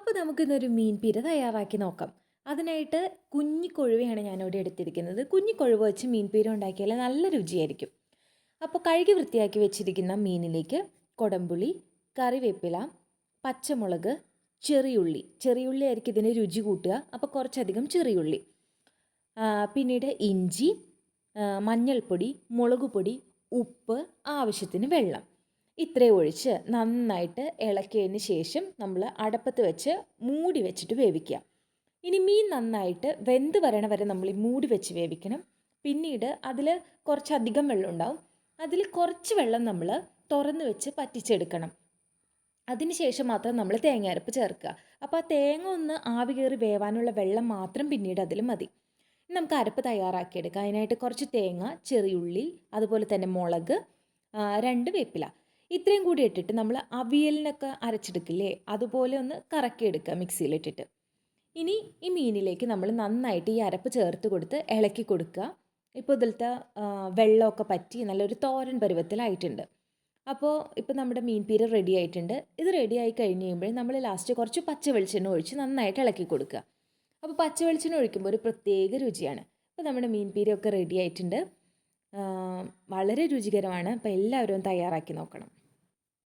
അപ്പോൾ നമുക്കിന്നൊരു മീൻ പീര തയ്യാറാക്കി നോക്കാം. അതിനായിട്ട് കുഞ്ഞി കൊഴുവയാണ് ഞാനിവിടെ എടുത്തിരിക്കുന്നത്. കുഞ്ഞി കൊഴുവ വെച്ച് മീൻ പീര ഉണ്ടാക്കിയാൽ നല്ല രുചിയായിരിക്കും. അപ്പോൾ കഴുകി വൃത്തിയാക്കി വെച്ചിരിക്കുന്ന മീനിലേക്ക് കൊടംപുളി, കറിവേപ്പില, പച്ചമുളക്, ചെറിയുള്ളി ആയിരിക്കും ഇതിന് രുചി കൂട്ടുക. അപ്പോൾ കുറച്ചധികം ചെറിയുള്ളി, പിന്നീട് ഇഞ്ചി, മഞ്ഞൾപ്പൊടി, മുളക് പൊടി, ഉപ്പ്, ആവശ്യത്തിന് വെള്ളം ഇത്രയും ഒഴിച്ച് നന്നായിട്ട് ഇളക്കിയതിന് ശേഷം നമ്മൾ അടപ്പത്ത് വെച്ച് മൂടി വെച്ചിട്ട് വേവിക്കുക. ഇനി മീൻ നന്നായിട്ട് വെന്ത് വരണ വരെ നമ്മൾ ഈ മൂടി വെച്ച് വേവിക്കണം. പിന്നീട് അതിൽ കുറച്ചധികം വെള്ളം ഉണ്ടാവും. അതിൽ കുറച്ച് വെള്ളം നമ്മൾ തുറന്ന് വെച്ച് പറ്റിച്ചെടുക്കണം. അതിനുശേഷം മാത്രം നമ്മൾ തേങ്ങ അരപ്പ് ചേർക്കുക. അപ്പോൾ ആ തേങ്ങ ഒന്ന് ആവി കയറി വേവാനുള്ള വെള്ളം മാത്രം പിന്നീട് അതിൽ മതി. നമുക്ക് അരപ്പ് തയ്യാറാക്കിയെടുക്കാം. അതിനായിട്ട് കുറച്ച് തേങ്ങ, ചെറിയുള്ളി, അതുപോലെ തന്നെ മുളക്, 2 വേപ്പില ഇത്രയും കൂടി ഇട്ടിട്ട് നമ്മൾ അവിയലിനൊക്കെ അരച്ചെടുക്കില്ലേ, അതുപോലെ ഒന്ന് കറക്കിയെടുക്കുക മിക്സിയിലിട്ടിട്ട്. ഇനി ഈ മീനിലേക്ക് നമ്മൾ നന്നായിട്ട് ഈ അരപ്പ് ചേർത്ത് കൊടുത്ത് ഇളക്കി കൊടുക്കുക. ഇപ്പോൾ ഇതിലത്തെ വെള്ളമൊക്കെ പറ്റി നല്ലൊരു തോരൻ പരുവത്തിലായിട്ടുണ്ട്. അപ്പോൾ ഇപ്പോൾ നമ്മുടെ മീൻ പീര റെഡി ആയിട്ടുണ്ട്. ഇത് റെഡി ആയി കഴിഞ്ഞ് കഴിയുമ്പോൾ നമ്മൾ ലാസ്റ്റ് കുറച്ച് പച്ച വെളിച്ചെണ്ണ ഒഴിച്ച് നന്നായിട്ട് ഇളക്കി കൊടുക്കുക. അപ്പോൾ പച്ച വെളിച്ചെണ്ണ ഒഴിക്കുമ്പോൾ ഒരു പ്രത്യേക രുചിയാണ്. അപ്പോൾ നമ്മുടെ മീൻ പീരയൊക്കെ റെഡി ആയിട്ടുണ്ട്. വളരെ രുചികരമാണ്. അപ്പോൾ എല്ലാവരും തയ്യാറാക്കി നോക്കണം.